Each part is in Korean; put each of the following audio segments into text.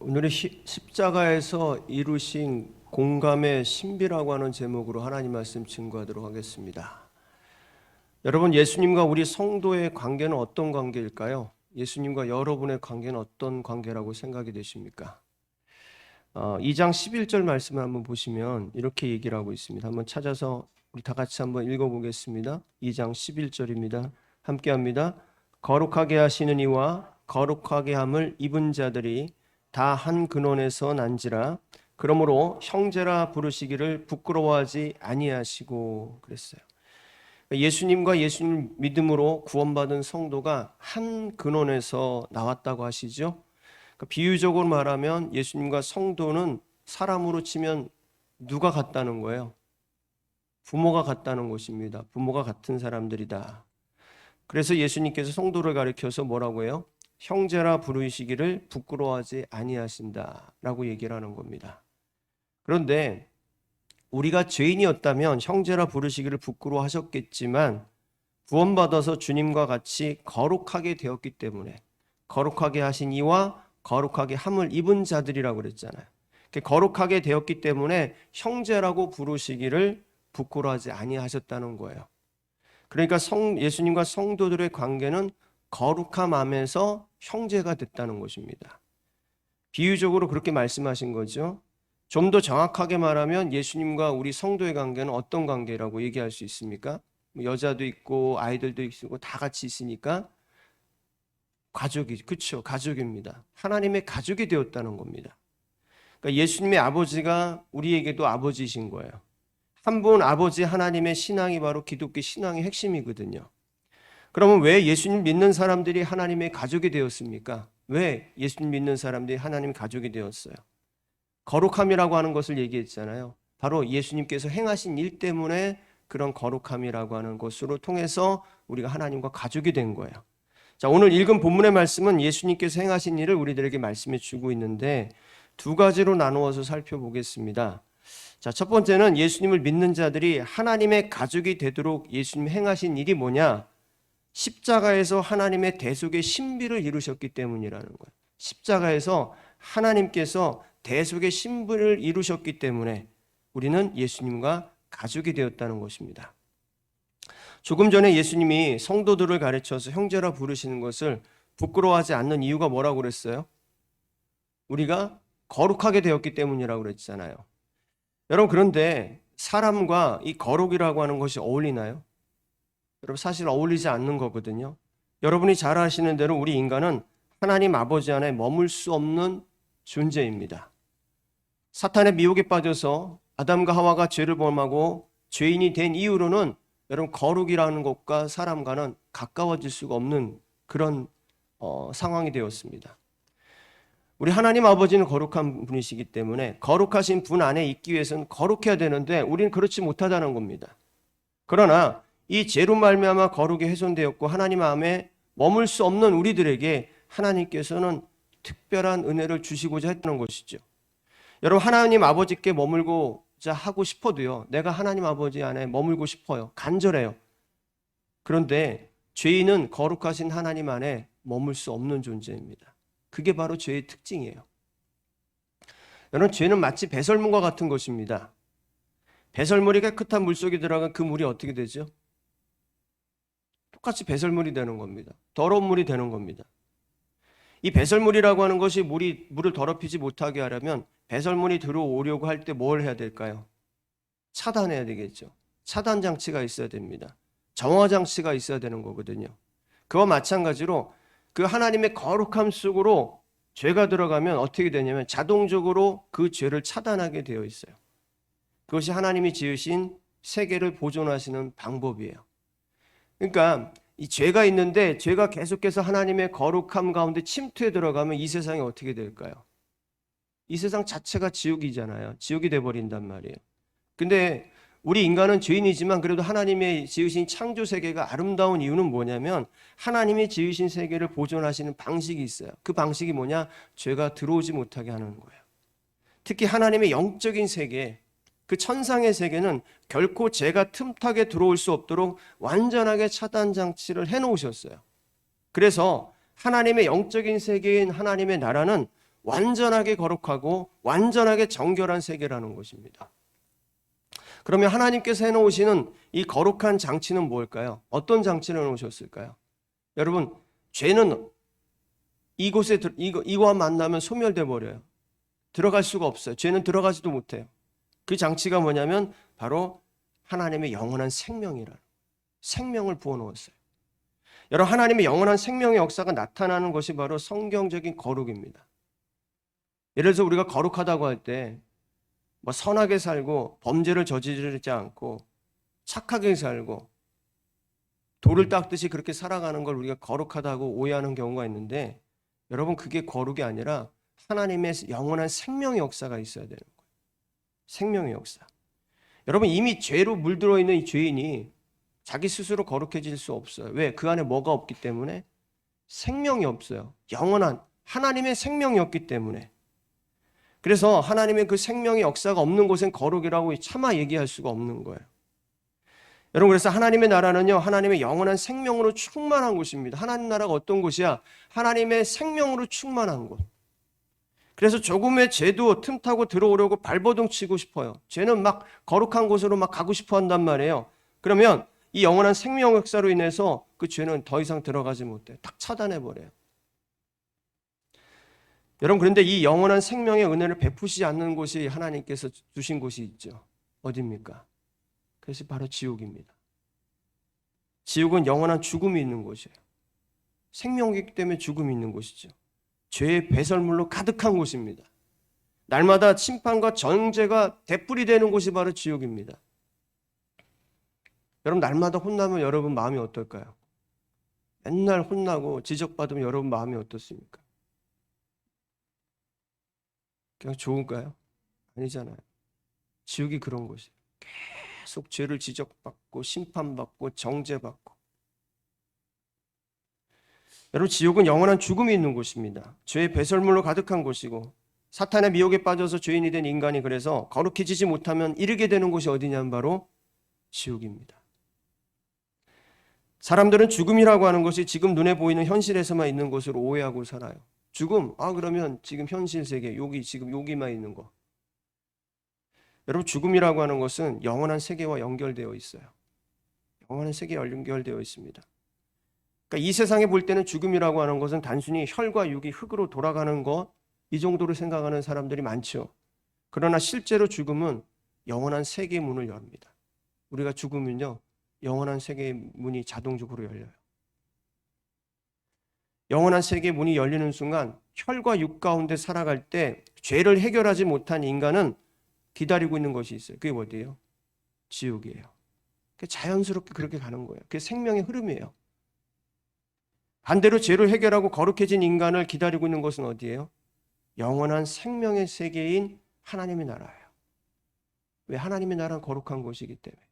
오늘의 십자가에서 이루신 공감의 신비라고 하는 제목으로 하나님 말씀 증거하도록 하겠습니다. 여러분, 예수님과 우리 성도의 관계는 어떤 관계일까요? 예수님과 여러분의 관계는 어떤 관계라고 생각이 되십니까? 2장 11절 말씀을 한번 보시면 이렇게 얘기를 하고 있습니다. 한번 찾아서 우리 다 같이 한번 읽어보겠습니다. 2장 11절입니다. 함께 합니다. 거룩하게 하시는 이와 거룩하게 함을 입은 자들이 다 한 근원에서 난지라. 그러므로 형제라 부르시기를 부끄러워하지 아니하시고. 그랬어요. 예수님과 예수님 믿음으로 구원받은 성도가 한 근원에서 나왔다고 하시죠. 비유적으로 말하면 예수님과 성도는 사람으로 치면 누가 같다는 거예요? 부모가 같다는 것입니다. 부모가 같은 사람들이다. 그래서 예수님께서 성도를 가리켜서 뭐라고 해요? 형제라 부르시기를 부끄러워하지 아니하신다라고 얘기를 하는 겁니다. 그런데 우리가 죄인이었다면 형제라 부르시기를 부끄러워하셨겠지만 구원받아서 주님과 같이 거룩하게 되었기 때문에 거룩하게 하신 이와 거룩하게 함을 입은 자들이라고 그랬잖아요. 거룩하게 되었기 때문에 형제라고 부르시기를 부끄러워하지 아니하셨다는 거예요. 그러니까 예수님과 성도들의 관계는 거룩함 안에서 형제가 됐다는 것입니다. 비유적으로 그렇게 말씀하신 거죠. 좀 더 정확하게 말하면 예수님과 우리 성도의 관계는 어떤 관계라고 얘기할 수 있습니까? 여자도 있고 아이들도 있고 다 같이 있으니까 그렇죠. 가족입니다. 하나님의 가족이 되었다는 겁니다. 그러니까 예수님의 아버지가 우리에게도 아버지이신 거예요. 한 분 아버지 하나님의 신앙이 바로 기독교 신앙의 핵심이거든요. 그러면 왜 예수님 믿는 사람들이 하나님의 가족이 되었습니까? 왜 예수님 믿는 사람들이 하나님의 가족이 되었어요? 거룩함이라고 하는 것을 얘기했잖아요. 바로 예수님께서 행하신 일 때문에 그런 거룩함이라고 하는 것으로 통해서 우리가 하나님과 가족이 된 거예요. 자, 오늘 읽은 본문의 말씀은 예수님께서 행하신 일을 우리들에게 말씀해 주고 있는데 두 가지로 나누어서 살펴보겠습니다. 자, 첫 번째는 예수님을 믿는 자들이 하나님의 가족이 되도록 예수님 행하신 일이 뭐냐? 십자가에서 하나님의 대속의 신비를 이루셨기 때문이라는 거예요. 십자가에서 하나님께서 대속의 신비를 이루셨기 때문에 우리는 예수님과 가족이 되었다는 것입니다. 조금 전에 예수님이 성도들을 가르쳐서 형제라 부르시는 것을 부끄러워하지 않는 이유가 뭐라고 그랬어요? 우리가 거룩하게 되었기 때문이라고 그랬잖아요. 여러분, 그런데 사람과 이 거룩이라고 하는 것이 어울리나요? 여러분, 사실 어울리지 않는 거거든요. 여러분이 잘 아시는 대로 우리 인간은 하나님 아버지 안에 머물 수 없는 존재입니다. 사탄의 미혹에 빠져서 아담과 하와가 죄를 범하고 죄인이 된 이후로는 여러분, 거룩이라는 것과 사람과는 가까워질 수가 없는 그런 상황이 되었습니다. 우리 하나님 아버지는 거룩한 분이시기 때문에 거룩하신 분 안에 있기 위해서는 거룩해야 되는데 우리는 그렇지 못하다는 겁니다. 그러나 이 죄로 말미암아 거룩이 훼손되었고 하나님 마음에 머물 수 없는 우리들에게 하나님께서는 특별한 은혜를 주시고자 했다는 것이죠. 여러분, 하나님 아버지께 머물고자 하고 싶어도요, 내가 하나님 아버지 안에 머물고 싶어요. 간절해요. 그런데 죄인은 거룩하신 하나님 안에 머물 수 없는 존재입니다. 그게 바로 죄의 특징이에요. 여러분, 죄는 마치 배설물과 같은 것입니다. 배설물이 깨끗한 물속에 들어가면 그 물이 어떻게 되죠? 똑같이 배설물이 되는 겁니다. 더러운 물이 되는 겁니다. 이 배설물이라고 하는 것이 물을 더럽히지 못하게 하려면 배설물이 들어오려고 할 때 뭘 해야 될까요? 차단해야 되겠죠. 차단 장치가 있어야 됩니다. 정화 장치가 있어야 되는 거거든요. 그와 마찬가지로 그 하나님의 거룩함 속으로 죄가 들어가면 어떻게 되냐면 자동적으로 그 죄를 차단하게 되어 있어요. 그것이 하나님이 지으신 세계를 보존하시는 방법이에요. 그러니까 이 죄가 있는데 죄가 계속해서 하나님의 거룩함 가운데 침투해 들어가면 이 세상이 어떻게 될까요? 이 세상 자체가 지옥이잖아요. 지옥이 돼버린단 말이에요. 근데 우리 인간은 죄인이지만 그래도 하나님의 지으신 창조 세계가 아름다운 이유는 뭐냐면 하나님이 지으신 세계를 보존하시는 방식이 있어요. 그 방식이 뭐냐? 죄가 들어오지 못하게 하는 거예요. 특히 하나님의 영적인 세계, 그 천상의 세계는 결코 죄가 틈타게 들어올 수 없도록 완전하게 차단 장치를 해놓으셨어요. 그래서 하나님의 영적인 세계인 하나님의 나라는 완전하게 거룩하고 완전하게 정결한 세계라는 것입니다. 그러면 하나님께서 해놓으시는 이 거룩한 장치는 뭘까요? 어떤 장치를 해놓으셨을까요? 여러분, 죄는 이거와 만나면 소멸돼 버려요. 들어갈 수가 없어요. 죄는 들어가지도 못해요. 그 장치가 뭐냐면 바로 하나님의 영원한 생명을 부어놓았어요. 여러분, 하나님의 영원한 생명의 역사가 나타나는 것이 바로 성경적인 거룩입니다. 예를 들어서 우리가 거룩하다고 할 때 뭐 선하게 살고 범죄를 저지르지 않고 착하게 살고 돌을 닦듯이 그렇게 살아가는 걸 우리가 거룩하다고 오해하는 경우가 있는데, 여러분, 그게 거룩이 아니라 하나님의 영원한 생명의 역사가 있어야 되는 거예요. 생명의 역사. 여러분, 이미 죄로 물들어 있는 이 죄인이 자기 스스로 거룩해질 수 없어요. 왜? 그 안에 뭐가 없기 때문에? 생명이 없어요. 영원한 하나님의 생명이 없기 때문에. 그래서 하나님의 그 생명의 역사가 없는 곳엔 거룩이라고 차마 얘기할 수가 없는 거예요. 여러분, 그래서 하나님의 나라는요, 하나님의 영원한 생명으로 충만한 곳입니다. 하나님 나라가 어떤 곳이야? 하나님의 생명으로 충만한 곳. 그래서 조금의 죄도 틈타고 들어오려고 발버둥 치고 싶어요. 죄는 막 거룩한 곳으로 막 가고 싶어 한단 말이에요. 그러면 이 영원한 생명 역사로 인해서 그 죄는 더 이상 들어가지 못해. 딱 차단해버려요. 여러분, 그런데 이 영원한 생명의 은혜를 베푸시지 않는 곳이 하나님께서 주신 곳이 있죠. 어디입니까? 그것이 바로 지옥입니다. 지옥은 영원한 죽음이 있는 곳이에요. 생명이기 때문에 죽음이 있는 곳이죠. 죄의 배설물로 가득한 곳입니다. 날마다 심판과 정죄가 되풀이되는 곳이 바로 지옥입니다. 여러분, 날마다 혼나면 여러분 마음이 어떨까요? 맨날 혼나고 지적받으면 여러분 마음이 어떻습니까? 그냥 좋을까요? 아니잖아요. 지옥이 그런 곳이에요. 계속 죄를 지적받고 심판받고 정죄받고. 여러분, 지옥은 영원한 죽음이 있는 곳입니다. 죄의 배설물로 가득한 곳이고, 사탄의 미혹에 빠져서 죄인이 된 인간이 그래서 거룩해지지 못하면 이르게 되는 곳이 어디냐면 바로 지옥입니다. 사람들은 죽음이라고 하는 것이 지금 눈에 보이는 현실에서만 있는 것으로 오해하고 살아요. 죽음, 그러면 지금 현실 세계, 지금 여기만 있는 거. 여러분, 죽음이라고 하는 것은 영원한 세계와 연결되어 있어요. 영원한 세계와 연결되어 있습니다. 그러니까 이 세상에 볼 때는 죽음이라고 하는 것은 단순히 혈과 육이 흙으로 돌아가는 것, 이 정도로 생각하는 사람들이 많죠. 그러나 실제로 죽음은 영원한 세계의 문을 엽니다. 우리가 죽으면요, 영원한 세계의 문이 자동적으로 열려요. 영원한 세계의 문이 열리는 순간 혈과 육 가운데 살아갈 때 죄를 해결하지 못한 인간은 기다리고 있는 것이 있어요. 그게 어디예요? 지옥이에요. 자연스럽게 그렇게 가는 거예요. 그게 생명의 흐름이에요. 반대로 죄를 해결하고 거룩해진 인간을 기다리고 있는 것은 어디예요? 영원한 생명의 세계인 하나님의 나라예요. 왜? 하나님의 나라는 거룩한 곳이기 때문에.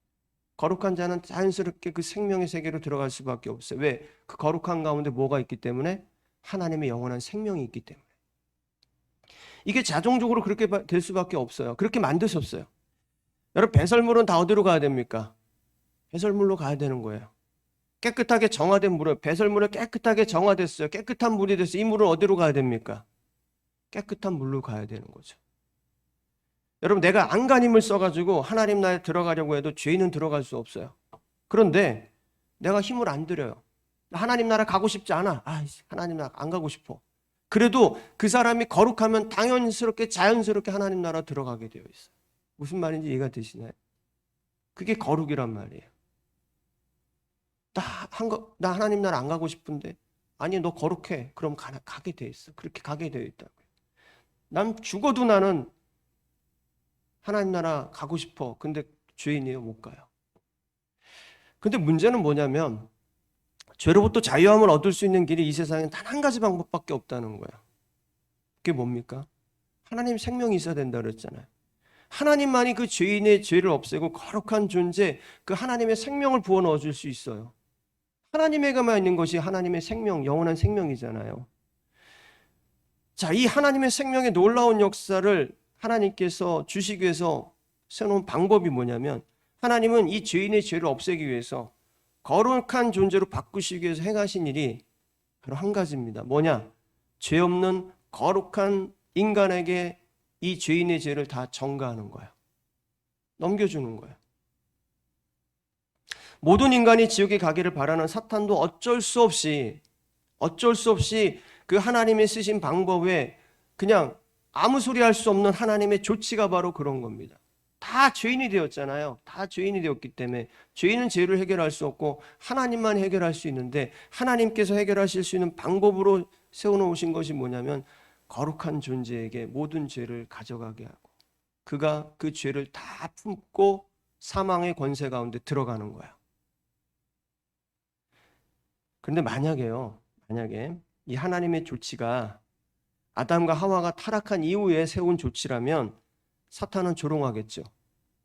거룩한 자는 자연스럽게 그 생명의 세계로 들어갈 수밖에 없어요. 왜? 그 거룩한 가운데 뭐가 있기 때문에? 하나님의 영원한 생명이 있기 때문에. 이게 자동적으로 그렇게 될 수밖에 없어요. 그렇게 만드셨어요. 여러분, 배설물은 다 어디로 가야 됩니까? 배설물로 가야 되는 거예요. 깨끗하게 정화된 물을, 배설물을 깨끗하게 정화됐어요. 깨끗한 물이 됐어요. 이 물은 어디로 가야 됩니까? 깨끗한 물로 가야 되는 거죠. 여러분, 내가 안간힘을 써가지고 하나님 나라에 들어가려고 해도 죄인은 들어갈 수 없어요. 그런데 내가 힘을 안 들여요. 하나님 나라 가고 싶지 않아. 하나님 나라 안 가고 싶어. 그래도 그 사람이 거룩하면 당연스럽게 자연스럽게 하나님 나라 들어가게 되어 있어요. 무슨 말인지 이해가 되시나요? 그게 거룩이란 말이에요. 나 하나님 나라 안 가고 싶은데, 아니 너 거룩해. 그럼 가게 돼 있어. 그렇게 가게 되어 있다고요. 난 죽어도 나는 하나님 나라 가고 싶어. 근데 죄인이에요. 못 가요. 근데 문제는 뭐냐면, 죄로부터 자유함을 얻을 수 있는 길이 이 세상엔 단 한 가지 방법밖에 없다는 거야. 그게 뭡니까? 하나님 생명이 있어야 된다 그랬잖아요. 하나님만이 그 죄인의 죄를 없애고 거룩한 존재, 그 하나님의 생명을 부어 넣어줄 수 있어요. 하나님에게만 있는 것이 하나님의 생명, 영원한 생명이잖아요. 자, 이 하나님의 생명의 놀라운 역사를 하나님께서 주시기 위해서 세워놓은 방법이 뭐냐면, 하나님은 이 죄인의 죄를 없애기 위해서 거룩한 존재로 바꾸시기 위해서 행하신 일이 바로 한 가지입니다. 뭐냐? 죄 없는 거룩한 인간에게 이 죄인의 죄를 다 전가하는 거예요. 넘겨주는 거예요. 모든 인간이 지옥에 가기를 바라는 사탄도 어쩔 수 없이 그 하나님이 쓰신 방법에 그냥 아무 소리 할 수 없는 하나님의 조치가 바로 그런 겁니다. 다 죄인이 되었잖아요. 다 죄인이 되었기 때문에 죄인은 죄를 해결할 수 없고 하나님만 해결할 수 있는데, 하나님께서 해결하실 수 있는 방법으로 세워놓으신 것이 뭐냐면 거룩한 존재에게 모든 죄를 가져가게 하고 그가 그 죄를 다 품고 사망의 권세 가운데 들어가는 거야. 그런데 만약에 이 하나님의 조치가 아담과 하와가 타락한 이후에 세운 조치라면 사탄은 조롱하겠죠.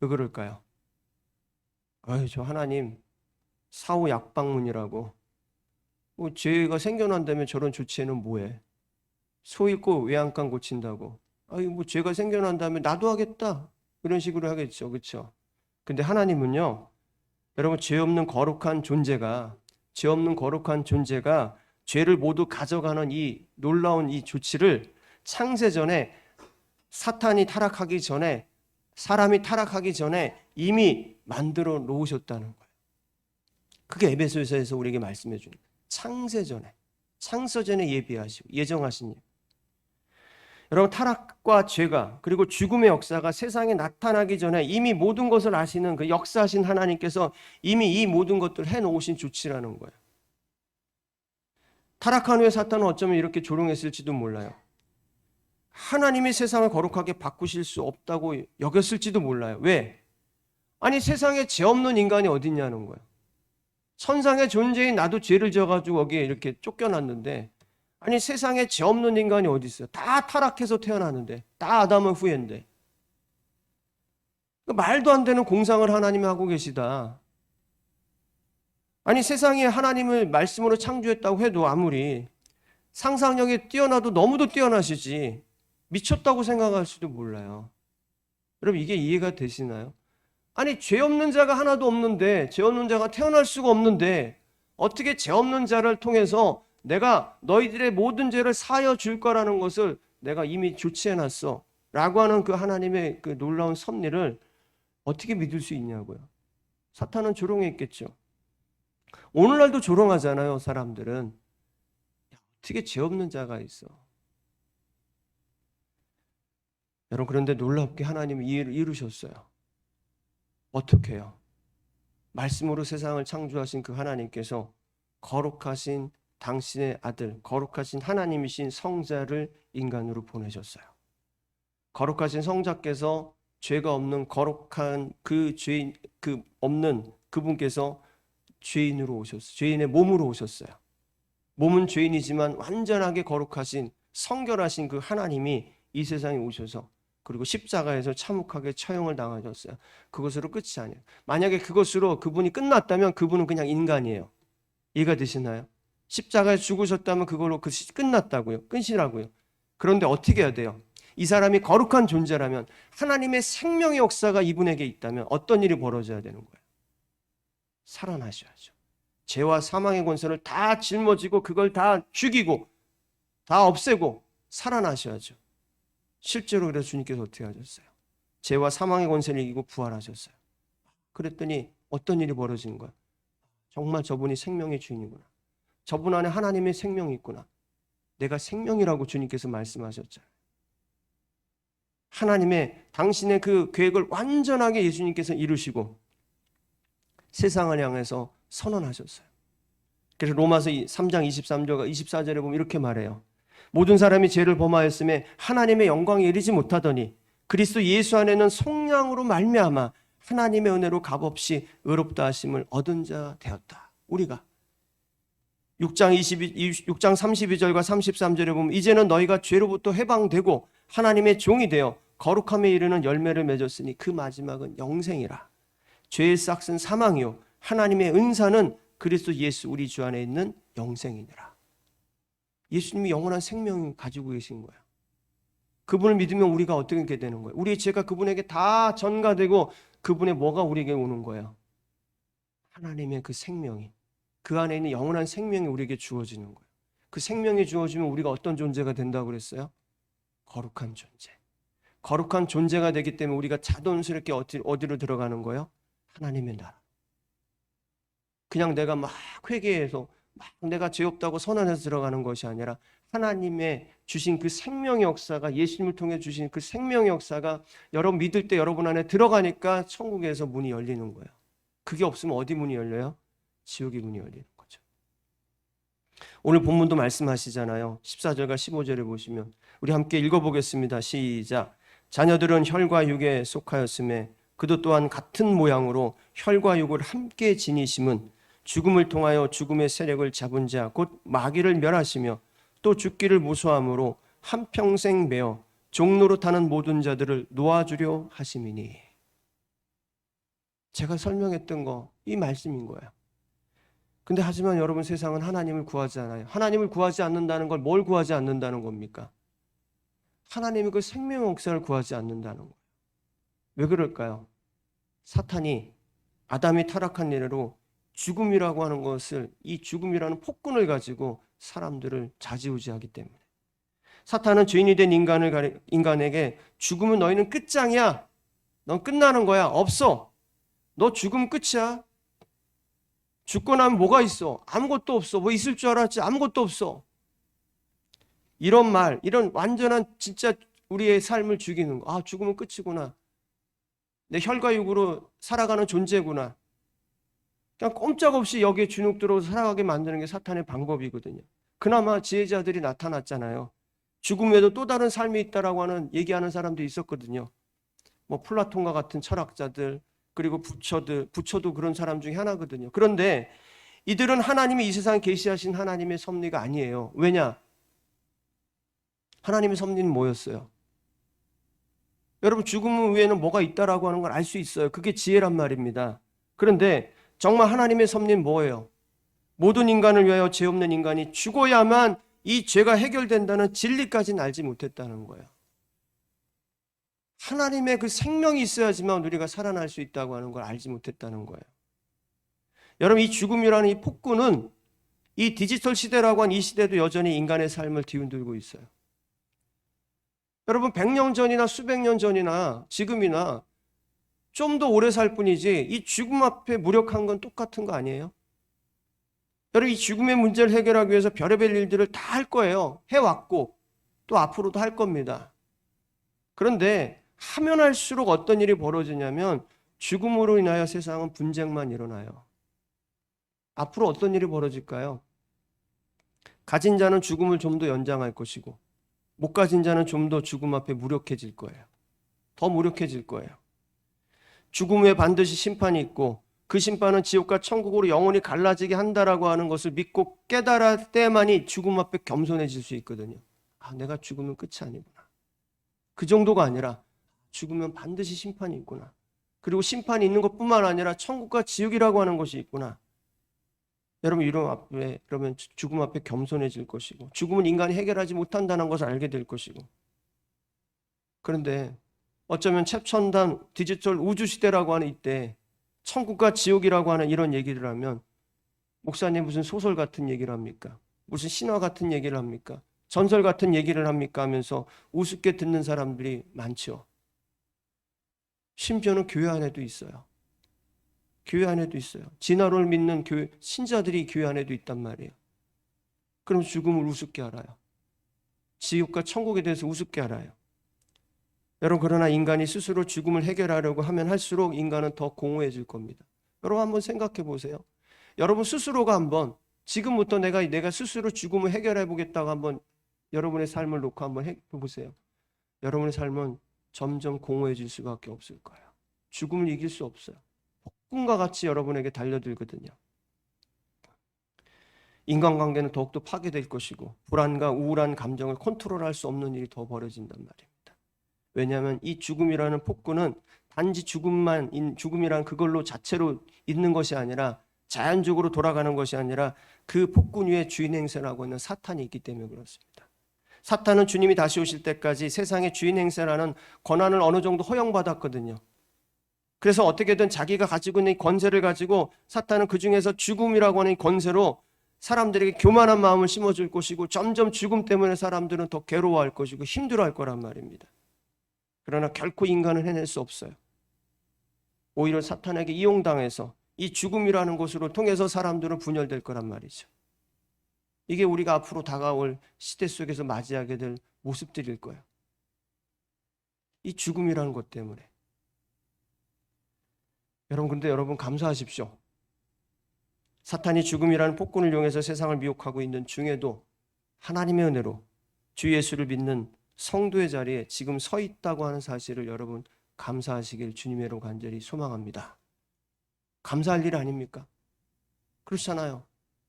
왜 그럴까요? 저 하나님 사후 약방문이라고, 죄가 생겨난다면 저런 조치에는 뭐해? 소 있고 외양간 고친다고, 죄가 생겨난다면 나도 하겠다, 이런 식으로 하겠죠. 그렇죠? 근데 하나님은요, 여러분, 죄 없는 거룩한 존재가 죄를 모두 가져가는 이 놀라운 이 조치를 창세전에, 사탄이 타락하기 전에, 사람이 타락하기 전에 이미 만들어 놓으셨다는 거예요. 그게 에베소서에서 우리에게 말씀해 주는 거예요. 창세전에 예비하시고 예정하신 일. 여러분, 타락과 죄가 그리고 죽음의 역사가 세상에 나타나기 전에 이미 모든 것을 아시는 그 역사하신 하나님께서 이미 이 모든 것들을 해놓으신 조치라는 거예요. 타락한 후에 사탄은 어쩌면 이렇게 조롱했을지도 몰라요. 하나님이 세상을 거룩하게 바꾸실 수 없다고 여겼을지도 몰라요. 왜? 아니, 세상에 죄 없는 인간이 어디 있냐는 거예요. 천상의 존재인 나도 죄를 지어가지고 거기에 이렇게 쫓겨났는데, 아니, 세상에 죄 없는 인간이 어디 있어요? 다 타락해서 태어나는데, 다 아담의 후예인데. 말도 안 되는 공상을 하나님이 하고 계시다. 아니, 세상에 하나님을 말씀으로 창조했다고 해도 아무리 상상력이 뛰어나도 너무도 뛰어나시지 미쳤다고 생각할 수도 몰라요. 여러분, 이게 이해가 되시나요? 아니, 죄 없는 자가 하나도 없는데, 죄 없는 자가 태어날 수가 없는데 어떻게 죄 없는 자를 통해서 내가 너희들의 모든 죄를 사하여 줄 거라는 것을 내가 이미 조치해놨어 라고 하는 그 하나님의 그 놀라운 섭리를 어떻게 믿을 수 있냐고요. 사탄은 조롱했겠죠. 오늘날도 조롱하잖아요. 사람들은 어떻게 죄 없는 자가 있어. 여러분, 그런데 놀랍게 하나님이 이루셨어요. 어떻게 해요? 말씀으로 세상을 창조하신 그 하나님께서 거룩하신 당신의 아들, 거룩하신 하나님이신 성자를 인간으로 보내셨어요. 거룩하신 성자께서 죄가 없는 거룩한 그 죄인, 그 없는 그분께서 죄인으로 오셨어요. 죄인의 몸으로 오셨어요. 몸은 죄인이지만 완전하게 거룩하신 성결하신 그 하나님이 이 세상에 오셔서, 그리고 십자가에서 참혹하게 처형을 당하셨어요. 그것으로 끝이 아니에요. 만약에 그것으로 그분이 끝났다면 그분은 그냥 인간이에요. 이해가 되시나요? 십자가에 죽으셨다면 그걸로 끝났다고요. 끝이라고요. 그런데 어떻게 해야 돼요? 이 사람이 거룩한 존재라면, 하나님의 생명의 역사가 이분에게 있다면 어떤 일이 벌어져야 되는 거예요? 살아나셔야죠. 죄와 사망의 권세를 다 짊어지고 그걸 다 죽이고 다 없애고 살아나셔야죠. 실제로 그래서 주님께서 어떻게 하셨어요? 죄와 사망의 권세를 이기고 부활하셨어요. 그랬더니 어떤 일이 벌어지는 거야? 정말 저분이 생명의 주인이구나. 저분 안에 하나님의 생명이 있구나. 내가 생명이라고 주님께서 말씀하셨잖아요. 하나님의 당신의 그 계획을 완전하게 예수님께서 이루시고 세상을 향해서 선언하셨어요. 그래서 로마서 3장 23절과 24절에 보면 이렇게 말해요. 모든 사람이 죄를 범하였음에 하나님의 영광에 이르지 못하더니 그리스도 예수 안에는 속량으로 말미암아 하나님의 은혜로 값없이 의롭다 하심을 얻은 자 되었다. 우리가 6장 32절과 33절에 보면 이제는 너희가 죄로부터 해방되고 하나님의 종이 되어 거룩함에 이르는 열매를 맺었으니 그 마지막은 영생이라. 죄의 싹은 사망이요 하나님의 은사는 그리스도 예수 우리 주 안에 있는 영생이니라. 예수님이 영원한 생명을 가지고 계신 거예요. 그분을 믿으면 우리가 어떻게 되는 거예요? 우리의 죄가 그분에게 다 전가되고 그분의 뭐가 우리에게 오는 거예요? 하나님의 그 생명이, 그 안에 있는 영원한 생명이 우리에게 주어지는 거예요. 그 생명이 주어지면 우리가 어떤 존재가 된다고 그랬어요? 거룩한 존재. 거룩한 존재가 되기 때문에 우리가 자연스럽게 어디로 들어가는 거예요? 하나님의 나라. 그냥 내가 막 회개해서 막 내가 죄 없다고 선언해서 들어가는 것이 아니라 하나님의 주신 그 생명의 역사가, 예수님을 통해 주신 그 생명의 역사가 여러분 믿을 때 여러분 안에 들어가니까 천국에서 문이 열리는 거예요. 그게 없으면 어디 문이 열려요? 지옥의 문이 열리는 거죠. 오늘 본문도 말씀하시잖아요. 14절과 15절에 보시면 우리 함께 읽어보겠습니다. 시작. 자녀들은 혈과 육에 속하였음에 그도 또한 같은 모양으로 혈과 육을 함께 지니심은 죽음을 통하여 죽음의 세력을 잡은 자 곧 마귀를 멸하시며 또 죽기를 무서함으로 한평생 매어 종로로 타는 모든 자들을 놓아주려 하심이니. 제가 설명했던 거 이 말씀인 거예요. 근데 하지만 여러분 세상은 하나님을 구하지 않아요. 하나님을 구하지 않는다는 걸 뭘 구하지 않는다는 겁니까? 하나님의 그 생명 역사를 구하지 않는다는 거예요. 왜 그럴까요? 사탄이 아담이 타락한 이래로 죽음이라고 하는 것을, 이 죽음이라는 폭군을 가지고 사람들을 좌지우지하기 때문에. 사탄은 죄인이 된 인간에게 죽으면 너희는 끝장이야. 넌 끝나는 거야. 없어. 너 죽으면 끝이야. 죽고 나면 뭐가 있어? 아무것도 없어. 뭐 있을 줄 알았지? 아무것도 없어. 이런 말, 이런 완전한 진짜 우리의 삶을 죽이는 거. 아, 죽으면 끝이구나. 내 혈과 육으로 살아가는 존재구나. 그냥 꼼짝없이 여기에 주눅들어 살아가게 만드는 게 사탄의 방법이거든요. 그나마 지혜자들이 나타났잖아요. 죽음 외에도 또 다른 삶이 있다라고 하는 얘기하는 사람도 있었거든요. 뭐 플라톤과 같은 철학자들, 그리고 부처도 그런 사람 중에 하나거든요. 그런데 이들은 하나님이 이 세상에 계시하신 하나님의 섭리가 아니에요. 왜냐? 하나님의 섭리는 뭐였어요? 여러분 죽음 외에는 뭐가 있다라고 하는 걸 알 수 있어요. 그게 지혜란 말입니다. 그런데 정말 하나님의 섭리는 뭐예요? 모든 인간을 위하여 죄 없는 인간이 죽어야만 이 죄가 해결된다는 진리까지는 알지 못했다는 거예요. 하나님의 그 생명이 있어야지만 우리가 살아날 수 있다고 하는 걸 알지 못했다는 거예요. 여러분 이 죽음이라는 이 폭군은 이 디지털 시대라고 한 이 시대도 여전히 인간의 삶을 뒤흔들고 있어요. 여러분 100년 전이나 수백 년 전이나 지금이나 좀 더 오래 살 뿐이지 이 죽음 앞에 무력한 건 똑같은 거 아니에요? 여러분 이 죽음의 문제를 해결하기 위해서 별의별 일들을 다 할 거예요. 해왔고 또 앞으로도 할 겁니다. 그런데 하면 할수록 어떤 일이 벌어지냐면 죽음으로 인하여 세상은 분쟁만 일어나요. 앞으로 어떤 일이 벌어질까요? 가진 자는 죽음을 좀 더 연장할 것이고 못 가진 자는 좀 더 죽음 앞에 무력해질 거예요. 더 무력해질 거예요. 죽음 후에 반드시 심판이 있고 그 심판은 지옥과 천국으로 영원히 갈라지게 한다라고 하는 것을 믿고 깨달을 때만이 죽음 앞에 겸손해질 수 있거든요. 아, 내가 죽으면 끝이 아니구나. 그 정도가 아니라 죽으면 반드시 심판이 있구나. 그리고 심판이 있는 것뿐만 아니라 천국과 지옥이라고 하는 것이 있구나. 여러분 이러면 죽음 앞에 겸손해질 것이고 죽음은 인간이 해결하지 못한다는 것을 알게 될 것이고. 그런데 어쩌면 최첨단 디지털 우주시대라고 하는 이때 천국과 지옥이라고 하는 이런 얘기를 하면 목사님 무슨 소설 같은 얘기를 합니까? 무슨 신화 같은 얘기를 합니까? 전설 같은 얘기를 합니까? 하면서 우습게 듣는 사람들이 많죠. 심지어는 교회 안에도 있어요. 교회 안에도 있어요. 진화론을 믿는 신자들이 교회 안에도 있단 말이에요. 그럼 죽음을 우습게 알아요. 지옥과 천국에 대해서 우습게 알아요. 여러분 그러나 인간이 스스로 죽음을 해결하려고 하면 할수록 인간은 더 공허해질 겁니다. 여러분 한번 생각해 보세요. 여러분 스스로가 한번 지금부터 내가 스스로 죽음을 해결해 보겠다고 한번 여러분의 삶을 놓고 한번 해보세요. 여러분의 삶은 점점 공허해질 수밖에 없을 거예요. 죽음을 이길 수 없어요. 폭군과 같이 여러분에게 달려들거든요. 인간관계는 더욱더 파괴될 것이고 불안과 우울한 감정을 컨트롤할 수 없는 일이 더 벌어진단 말입니다. 왜냐하면 이 죽음이라는 폭군은 단지 죽음이란 그걸로 자체로 있는 것이 아니라 자연적으로 돌아가는 것이 아니라 그 폭군 위에 주인 행세라고 하는 사탄이 있기 때문에 그렇습니다. 사탄은 주님이 다시 오실 때까지 세상의 주인 행세라는 권한을 어느 정도 허용받았거든요. 그래서 어떻게든 자기가 가지고 있는 권세를 가지고 사탄은 그 중에서 죽음이라고 하는 권세로 사람들에게 교만한 마음을 심어줄 것이고 점점 죽음 때문에 사람들은 더 괴로워할 것이고 힘들어할 거란 말입니다. 그러나 결코 인간은 해낼 수 없어요. 오히려 사탄에게 이용당해서 이 죽음이라는 것으로 통해서 사람들은 분열될 거란 말이죠. 이게 우리가 앞으로 다가올 시대 속에서 맞이하게 될 모습들일 거예요. 이 죽음이라는 것 때문에. 근데 여러분 감사하십시오. 사탄이 죽음이라는 폭군을 이용해서 세상을 미혹하고 있는 중에도 하나님의 은혜로 주 예수를 믿는 성도의 자리에 지금 서 있다고 하는 사실을 여러분 감사하시길 주님으로 간절히 소망합니다. 감사할 일 아닙니까? 그렇잖아요.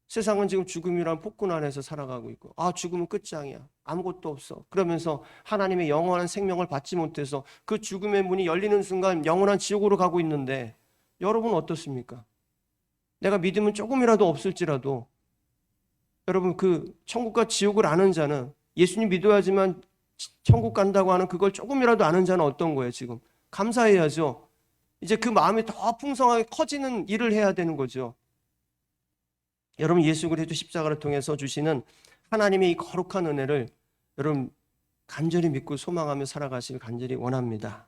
세상은 지금 죽음이란 폭군 안에서 살아가고 있고, 죽음은 끝장이야, 아무것도 없어, 그러면서 하나님의 영원한 생명을 받지 못해서 그 죽음의 문이 열리는 순간 영원한 지옥으로 가고 있는데, 여러분 어떻습니까? 내가 믿음은 조금이라도 없을지라도 여러분 그 천국과 지옥을 아는 자는, 예수님 믿어야지만 천국 간다고 하는 그걸 조금이라도 아는 자는 어떤 거예요? 지금 감사해야죠. 이제 그 마음이 더 풍성하게 커지는 일을 해야 되는 거죠. 여러분, 예수 그리스도 십자가를 통해서 주시는 하나님의 이 거룩한 은혜를 여러분 간절히 믿고 소망하며 살아가시길 간절히 원합니다.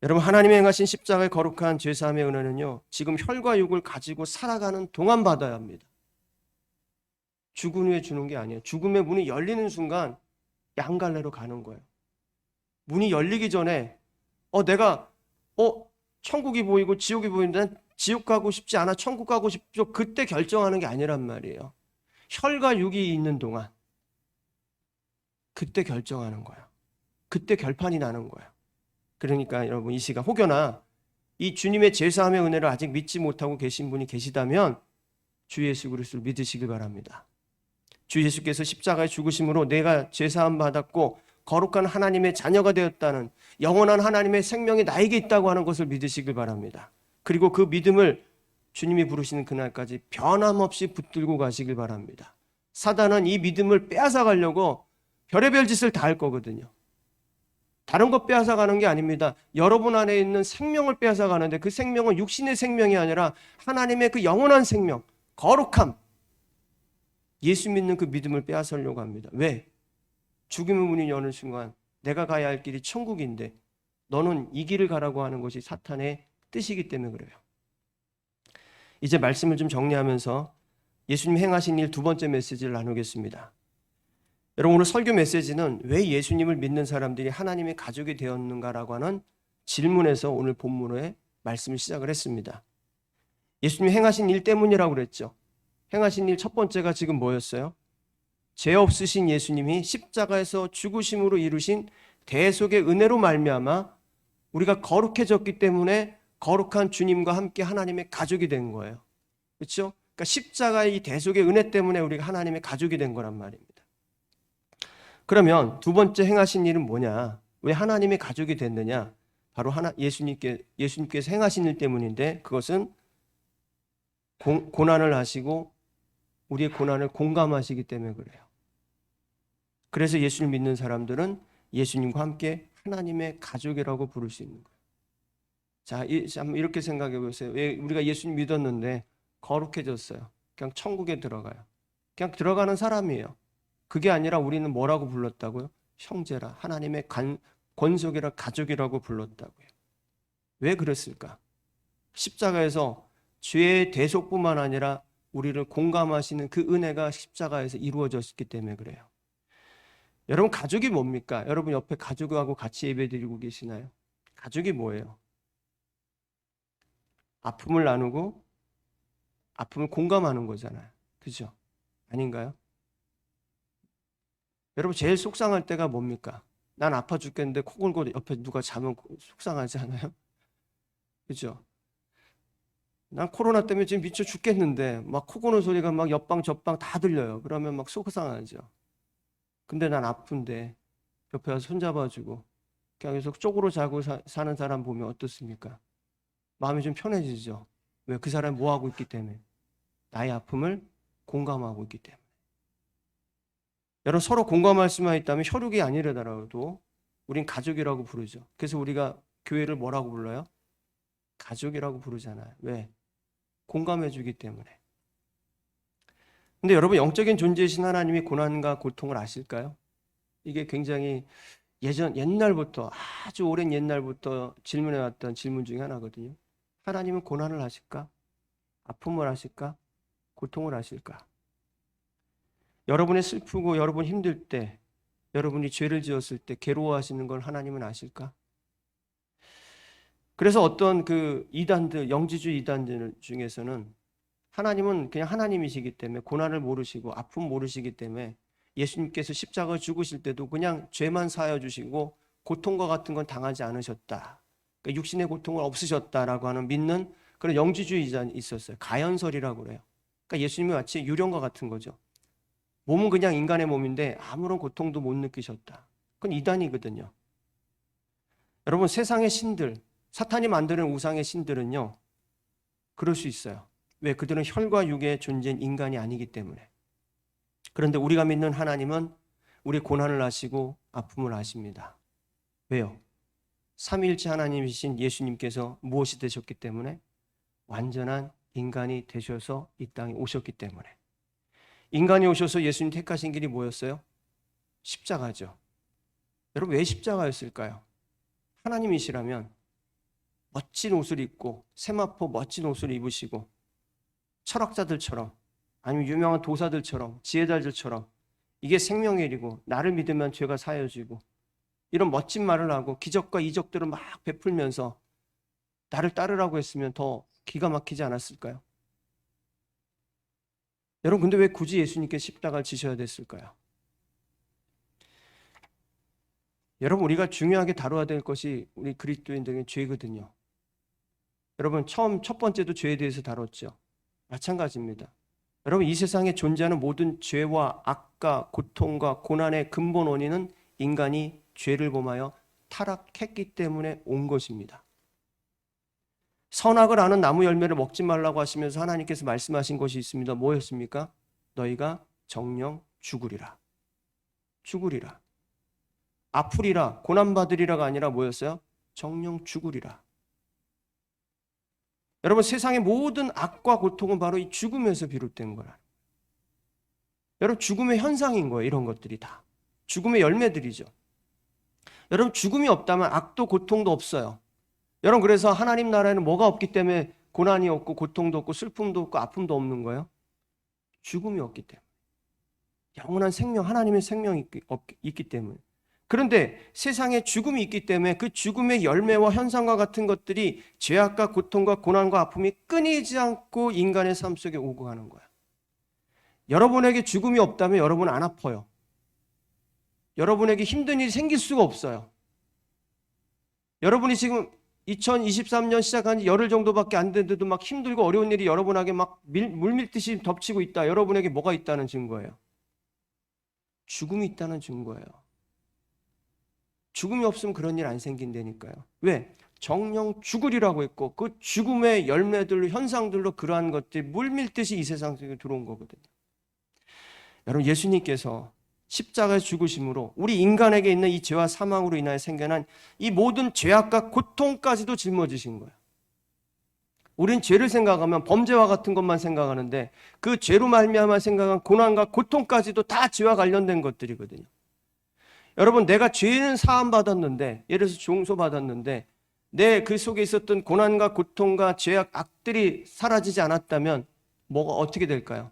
여러분, 하나님이 행하신 십자가의 거룩한 죄사함의 은혜는요, 지금 혈과 육을 가지고 살아가는 동안 받아야 합니다. 죽은 후에 주는 게 아니에요. 죽음의 문이 열리는 순간 양갈래로 가는 거예요. 문이 열리기 전에 내가 천국이 보이고 지옥이 보이는데 지옥 가고 싶지 않아, 천국 가고 싶죠, 그때 결정하는 게 아니란 말이에요. 혈과 육이 있는 동안 그때 결정하는 거예요. 그때 결판이 나는 거예요. 그러니까 여러분, 이 시간 혹여나 이 주님의 제사함의 은혜를 아직 믿지 못하고 계신 분이 계시다면 주 예수 그리스도를 믿으시길 바랍니다. 주 예수께서 십자가의 죽으심으로 내가 제사함 받았고 거룩한 하나님의 자녀가 되었다는, 영원한 하나님의 생명이 나에게 있다고 하는 것을 믿으시길 바랍니다. 그리고 그 믿음을 주님이 부르시는 그날까지 변함없이 붙들고 가시길 바랍니다. 사단은 이 믿음을 빼앗아 가려고 별의별 짓을 다 할 거거든요. 다른 것 빼앗아 가는 게 아닙니다. 여러분 안에 있는 생명을 빼앗아 가는데, 그 생명은 육신의 생명이 아니라 하나님의 그 영원한 생명, 거룩함, 예수 믿는 그 믿음을 빼앗으려고 합니다. 왜? 죽음의 문이 여는 순간 내가 가야 할 길이 천국인데 너는 이 길을 가라고 하는 것이 사탄의 뜻이기 때문에 그래요. 이제 말씀을 좀 정리하면서 예수님 행하신 일 두 번째 메시지를 나누겠습니다. 여러분, 오늘 설교 메시지는 왜 예수님을 믿는 사람들이 하나님의 가족이 되었는가라고 하는 질문에서 오늘 본문의 말씀을 시작을 했습니다. 예수님 행하신 일 때문이라고 그랬죠. 행하신 일 첫 번째가 지금 뭐였어요? 죄 없으신 예수님이 십자가에서 죽으심으로 이루신 대속의 은혜로 말미암아 우리가 거룩해졌기 때문에 거룩한 주님과 함께 하나님의 가족이 된 거예요. 그렇죠? 그러니까 십자가의 이 대속의 은혜 때문에 우리가 하나님의 가족이 된 거란 말입니다. 그러면 두 번째 행하신 일은 뭐냐? 왜 하나님의 가족이 됐느냐? 바로 예수님께서 행하신 일 때문인데, 그것은 고난을 하시고 우리의 고난을 공감하시기 때문에 그래요. 그래서 예수를 믿는 사람들은 예수님과 함께 하나님의 가족이라고 부를 수 있는 거예요. 자, 한번 이렇게 생각해 보세요. 왜 우리가 예수님 믿었는데 거룩해졌어요? 그냥 천국에 들어가요. 그냥 들어가는 사람이에요. 그게 아니라 우리는 뭐라고 불렀다고요? 형제라, 하나님의 권속이라, 가족이라고 불렀다고요. 왜 그랬을까? 십자가에서 죄의 대속뿐만 아니라 우리를 공감하시는 그 은혜가 십자가에서 이루어졌기 때문에 그래요. 여러분, 가족이 뭡니까? 여러분 옆에 가족하고 같이 예배드리고 계시나요? 가족이 뭐예요? 아픔을 나누고 아픔을 공감하는 거잖아요. 그죠? 아닌가요? 여러분, 제일 속상할 때가 뭡니까? 난 아파 죽겠는데 코 골고 옆에 누가 자면 속상하지 않아요? 그죠? 난 코로나 때문에 지금 미쳐 죽겠는데 막 코 고는 소리가 막 옆방 저방 다 들려요. 그러면 막 속상하죠. 근데 난 아픈데 옆에 와서 손잡아주고 그냥 계속 쪽으로 자고 사는 사람 보면 어떻습니까? 마음이 좀 편해지죠. 왜? 그 사람이 뭐 하고 있기 때문에, 나의 아픔을 공감하고 있기 때문에. 여러분, 서로 공감할 수만 있다면 혈육이 아니라더라도 우린 가족이라고 부르죠. 그래서 우리가 교회를 뭐라고 불러요? 가족이라고 부르잖아요. 왜? 공감해 주기 때문에. 근데 여러분, 영적인 존재이신 하나님이 고난과 고통을 아실까요? 이게 굉장히 옛날부터, 아주 오랜 옛날부터 질문해왔던 질문 중에 하나거든요. 하나님은 고난을 하실까? 아픔을 하실까? 고통을 하실까? 여러분이 슬프고 여러분 힘들 때, 여러분이 죄를 지었을 때 괴로워하시는 걸 하나님은 아실까? 그래서 어떤 그 이단들, 영지주의 이단들 중에서는 하나님은 그냥 하나님이시기 때문에 고난을 모르시고 아픔 모르시기 때문에 예수님께서 십자가 죽으실 때도 그냥 죄만 사하여 주시고 고통과 같은 건 당하지 않으셨다. 그러니까 육신의 고통을 없으셨다라고 하는 믿는 그런 영지주의자 있었어요. 가연설이라고 그래요. 그러니까 예수님이 마치 유령과 같은 거죠. 몸은 그냥 인간의 몸인데 아무런 고통도 못 느끼셨다. 그건 이단이거든요. 여러분, 세상의 신들, 사탄이 만드는 우상의 신들은요, 그럴 수 있어요. 왜? 그들은 혈과 육의 존재인 인간이 아니기 때문에. 그런데 우리가 믿는 하나님은 우리 고난을 아시고 아픔을 아십니다. 왜요? 삼위일체 하나님이신 예수님께서 무엇이 되셨기 때문에? 완전한 인간이 되셔서 이 땅에 오셨기 때문에. 인간이 오셔서 예수님 택하신 길이 뭐였어요? 십자가죠. 여러분, 왜 십자가였을까요? 하나님이시라면 멋진 옷을 입고 세마포 멋진 옷을 입으시고 철학자들처럼 아니면 유명한 도사들처럼 지혜자들처럼 이게 생명의 일이고 나를 믿으면 죄가 사여지고 이런 멋진 말을 하고 기적과 이적들을 막 베풀면서 나를 따르라고 했으면 더 기가 막히지 않았을까요? 여러분, 근데 왜 굳이 예수님께 십자가를 지셔야 됐을까요? 여러분, 우리가 중요하게 다뤄야 될 것이 우리 그리스도인들의 죄거든요. 여러분, 첫 번째도 죄에 대해서 다뤘죠. 마찬가지입니다. 여러분, 이 세상에 존재하는 모든 죄와 악과 고통과 고난의 근본 원인은 인간이 죄를 범하여 타락했기 때문에 온 것입니다. 선악을 아는 나무 열매를 먹지 말라고 하시면서 하나님께서 말씀하신 것이 있습니다. 뭐였습니까? 너희가 정령 죽으리라. 죽으리라. 아프리라, 고난받으리라가 아니라 뭐였어요? 정령 죽으리라. 여러분, 세상의 모든 악과 고통은 바로 이 죽음에서 비롯된 거라. 여러분, 죽음의 현상인 거예요. 이런 것들이 다. 죽음의 열매들이죠. 여러분, 죽음이 없다면 악도 고통도 없어요. 여러분, 그래서 하나님 나라에는 뭐가 없기 때문에 고난이 없고 고통도 없고 슬픔도 없고 아픔도 없는 거예요? 죽음이 없기 때문에. 영원한 생명, 하나님의 생명이 있기 때문에. 그런데 세상에 죽음이 있기 때문에 그 죽음의 열매와 현상과 같은 것들이 죄악과 고통과 고난과 아픔이 끊이지 않고 인간의 삶 속에 오고 가는 거야. 여러분에게 죽음이 없다면 여러분 안 아파요. 여러분에게 힘든 일이 생길 수가 없어요. 여러분이 지금 2023년 시작한 지 열흘 정도밖에 안 됐는데도 막 힘들고 어려운 일이 여러분에게 막 물밀듯이 덮치고 있다. 여러분에게 뭐가 있다는 증거예요? 죽음이 있다는 증거예요. 죽음이 없으면 그런 일 안 생긴다니까요. 왜? 정령 죽으리라고 했고 그 죽음의 열매들로 현상들로 그러한 것들이 물밀듯이 이 세상 속에 들어온 거거든요. 여러분, 예수님께서 십자가에 죽으심으로 우리 인간에게 있는 이 죄와 사망으로 인하여 생겨난 이 모든 죄악과 고통까지도 짊어지신 거예요. 우린 죄를 생각하면 범죄와 같은 것만 생각하는데 그 죄로 말미암아 생각한 고난과 고통까지도 다 죄와 관련된 것들이거든요. 여러분, 내가 죄는 사함 받았는데, 예를 들어서 용서 받았는데 내 그 속에 있었던 고난과 고통과 죄악, 악들이 사라지지 않았다면 뭐가 어떻게 될까요?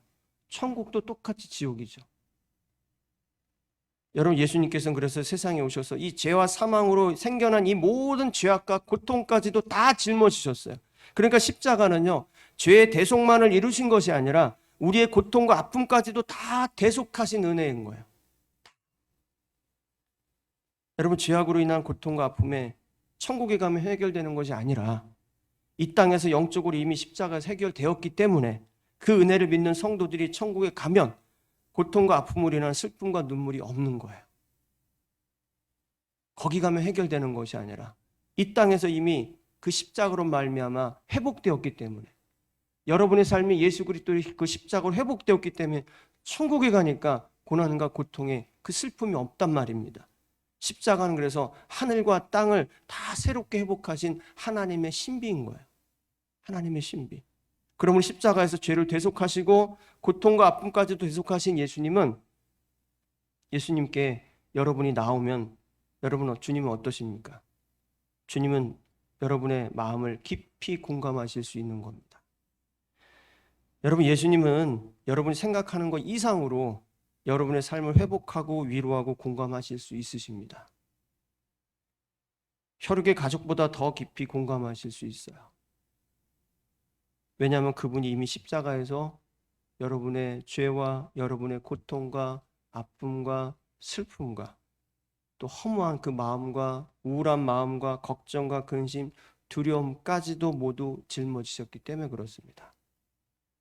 천국도 똑같이 지옥이죠. 여러분, 예수님께서는 그래서 세상에 오셔서 이 죄와 사망으로 생겨난 이 모든 죄악과 고통까지도 다 짊어지셨어요. 그러니까 십자가는요, 죄의 대속만을 이루신 것이 아니라 우리의 고통과 아픔까지도 다 대속하신 은혜인 거예요. 여러분, 죄악으로 인한 고통과 아픔에 천국에 가면 해결되는 것이 아니라 이 땅에서 영적으로 이미 십자가에서 해결되었기 때문에 그 은혜를 믿는 성도들이 천국에 가면 고통과 아픔으로 인한 슬픔과 눈물이 없는 거예요. 거기 가면 해결되는 것이 아니라 이 땅에서 이미 그 십자가로 말미암아 회복되었기 때문에, 여러분의 삶이 예수 그리스도의 그 십자가로 회복되었기 때문에 천국에 가니까 고난과 고통에 그 슬픔이 없단 말입니다. 십자가는 그래서 하늘과 땅을 다 새롭게 회복하신 하나님의 신비인 거예요. 하나님의 신비. 그러므로 십자가에서 죄를 대속하시고 고통과 아픔까지도 대속하신 예수님께 여러분이 나오면 주님은 어떠십니까? 주님은 여러분의 마음을 깊이 공감하실 수 있는 겁니다. 여러분, 예수님은 여러분이 생각하는 것 이상으로 여러분의 삶을 회복하고 위로하고 공감하실 수 있으십니다. 혈육의 가족보다 더 깊이 공감하실 수 있어요. 왜냐하면 그분이 이미 십자가에서 여러분의 죄와 여러분의 고통과 아픔과 슬픔과 또 허무한 그 마음과 우울한 마음과 걱정과 근심, 두려움까지도 모두 짊어지셨기 때문에 그렇습니다.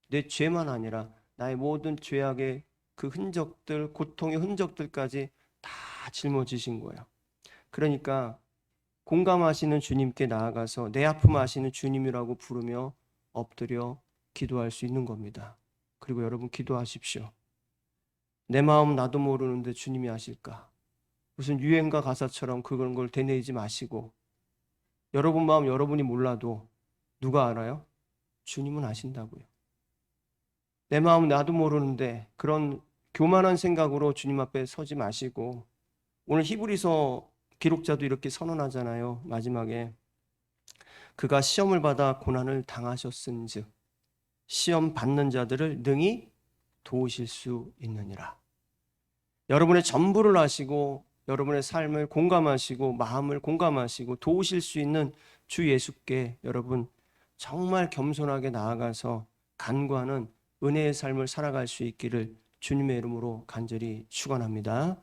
내 죄만 아니라 나의 모든 죄악의 그 흔적들, 고통의 흔적들까지 다 짊어지신 거예요. 그러니까 공감하시는 주님께 나아가서 내 아픔 아시는 주님이라고 부르며 엎드려 기도할 수 있는 겁니다. 그리고 여러분 기도하십시오. 내 마음 나도 모르는데 주님이 아실까? 무슨 유행가 가사처럼 그런 걸 되뇌이지 마시고, 여러분 마음 여러분이 몰라도 누가 알아요? 주님은 아신다고요. 내 마음 나도 모르는데 그런 교만한 생각으로 주님 앞에 서지 마시고, 오늘 히브리서 기록자도 이렇게 선언하잖아요. 마지막에 그가 시험을 받아 고난을 당하셨은즉 시험 받는 자들을 능히 도우실 수 있느니라. 여러분의 전부를 아시고 여러분의 삶을 공감하시고 마음을 공감하시고 도우실 수 있는 주 예수께 여러분 정말 겸손하게 나아가서 간구하는 은혜의 삶을 살아갈 수 있기를 주님의 이름으로 간절히 축원합니다.